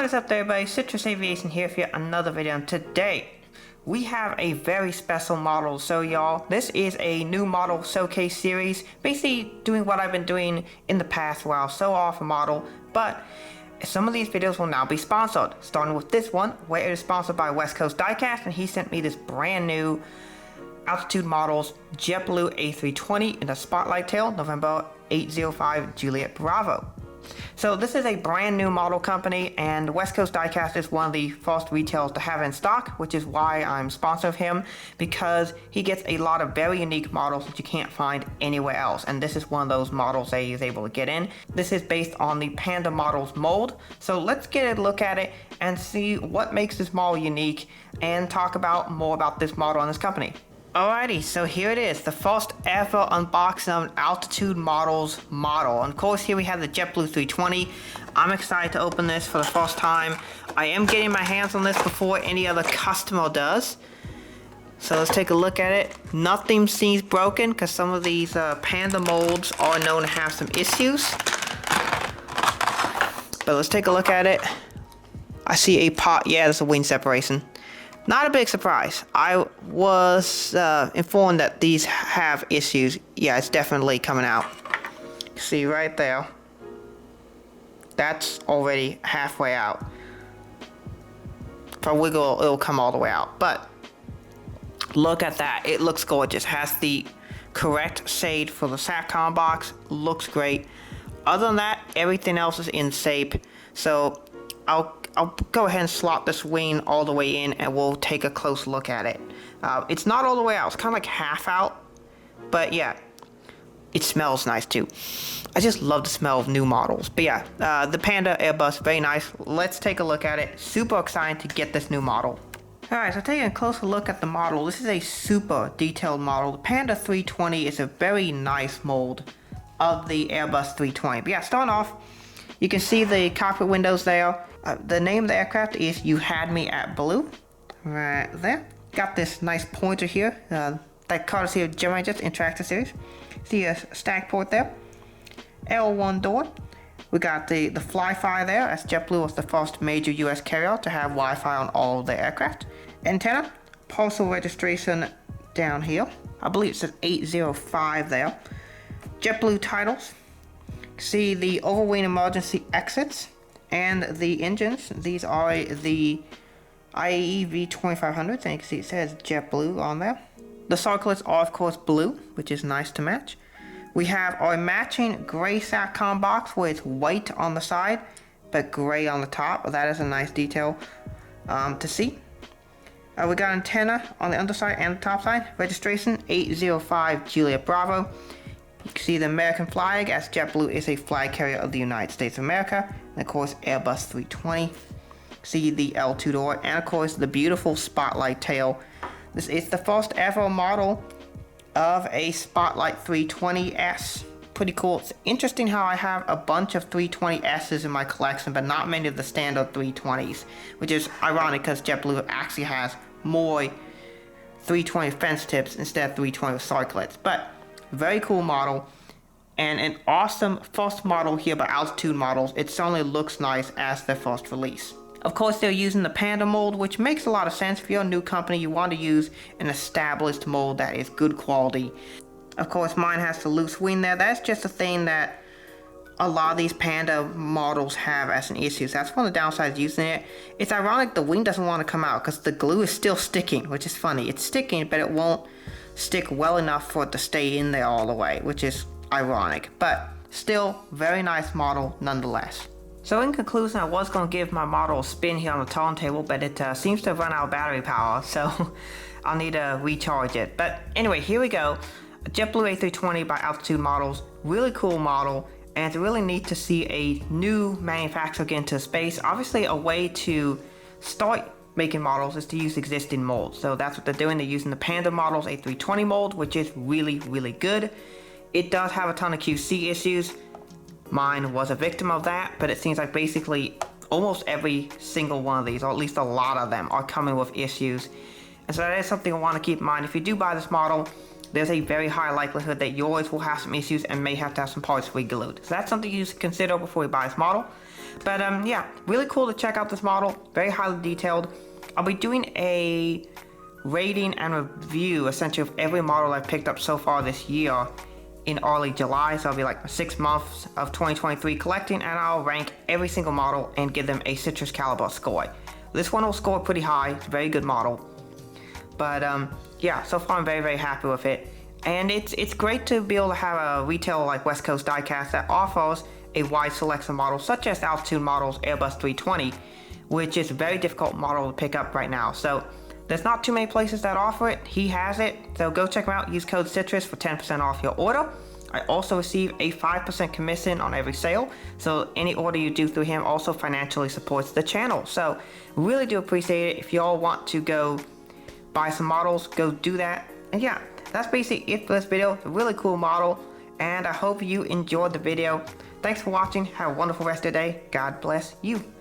What is up there, everybody? Citrus Aviation here for another video, and today we have a very special model. So y'all, this is a new model showcase series, basically doing what I've been doing in the past while so off a model, but some of these videos will now be sponsored, starting with this one where it is sponsored by West Coast Diecast, and he sent me this brand new Altitude Models JetBlue A320 in the Spotlight Tail, November 805 Juliet Bravo. So this is a brand new model company, and West Coast Diecast is one of the first retailers to have in stock, which is why I'm sponsor of him, because he gets a lot of very unique models that you can't find anywhere else, and this is one of those models that he's able to get in. This is based on the Panda Models mold, so let's get a look at it and see what makes this model unique and talk about more about this model and this company. Alrighty, so here it is, the first ever unboxing of an Altitude Models model. And of course, here we have the JetBlue 320. I'm excited to open this for the first time. I am getting my hands on this before any other customer does. So let's take a look at it. Nothing seems broken because some of these Panda molds are known to have some issues. But let's take a look at it. I see a part, yeah, there's a wing separation. Not a big surprise. I was informed that these have issues. Yeah, it's definitely coming out. See right there. That's already halfway out. If I wiggle, it'll come all the way out. But look at that. It looks gorgeous. Has the correct shade for the SATCOM box. Looks great. Other than that, everything else is in shape. So I'll go ahead and slot this wing all the way in, and we'll take a close look at it. It's not all the way out, it's kind of like half out, but yeah, it smells nice too. I just love the smell of new models. But yeah, the Panda Airbus, very nice. Let's take a look at it. Super excited to get this new model. Alright, so taking a closer look at the model, this is a super detailed model. The Panda 320 is a very nice mold of the Airbus 320. But yeah, starting off, you can see the cockpit windows there. The name of the aircraft is You Had Me at Blue. Right there. Got this nice pointer here. That courtesy of Gemini Jets Interactive Series. See a stack port there. L1 door. We got the Fly-Fi there, as JetBlue was the first major US carrier to have Wi-Fi on all of their aircraft. Antenna. Postal registration down here. I believe it says 805 there. JetBlue titles. See the overwing emergency exits and the engines. These are the IAE V2500s, and you can see it says JetBlue on there. The circlets are of course blue, which is nice to match. We have our matching gray SATCOM box where it's white on the side but gray on the top. That is a nice detail to see. We got antenna on the underside and the top side. Registration 805 Juliet Bravo. You can see the American flag, as JetBlue is a flag carrier of the United States of America. And of course, Airbus 320. See the L2 door, and of course, the beautiful Spotlight tail. This is the first ever model of a Spotlight 320S. Pretty cool. It's interesting how I have a bunch of 320Ss in my collection, but not many of the standard 320s. Which is ironic because JetBlue actually has more 320 fence tips instead of 320 circlets. But very cool model, and an awesome first model here by Altitude Models. It certainly looks nice as their first release. Of course, they're using the Panda mold, which makes a lot of sense. If you're a new company, you want to use an established mold that is good quality. Of course, mine has the loose wing there. That's just a thing that a lot of these Panda models have as an issue. So that's one of the downsides using it. It's ironic the wing doesn't want to come out because the glue is still sticking, which is funny. It's sticking, but it won't stick well enough for it to stay in there all the way, which is ironic, but still very nice model nonetheless. So in conclusion, I was going to give my model a spin here on the turntable, but it seems to have run out of battery power, so I'll need to recharge it. But anyway, here we go. A JetBlue A320 by Altitude Models. Really cool model, and it's really neat to see a new manufacturer get into space. Obviously, a way to start making models is to use existing molds. So that's what they're doing. They're using the Panda Models A320 mold, which is really, really good. It does have a ton of QC issues. Mine was a victim of that, but it seems like basically almost every single one of these, or at least a lot of them, are coming with issues. And so that is something I want to keep in mind. If you do buy this model, there's a very high likelihood that yours will have some issues and may have to have some parts reglued. So that's something you should consider before you buy this model. But yeah, really cool to check out this model. Very highly detailed. I'll be doing a rating and review essentially of every model I've picked up so far this year in early July. So I'll be like 6 months of 2023 collecting, and I'll rank every single model and give them a Citrus Caliber score. This one will score pretty high. It's a very good model. But yeah, so far I'm very, very happy with it. And it's great to be able to have a retailer like West Coast Diecast that offers a wide selection of models, such as Altitude Models Airbus 320, which is a very difficult model to pick up right now. So there's not too many places that offer it. He has it, so go check him out. Use code CITRUS for 10% off your order. I also receive a 5% commission on every sale, so any order you do through him also financially supports the channel. So really do appreciate it. If y'all want to go buy some models, go do that. And yeah, that's basically it for this video. It's a really cool model, and I hope you enjoyed the video. Thanks for watching. Have a wonderful rest of the day. God bless you.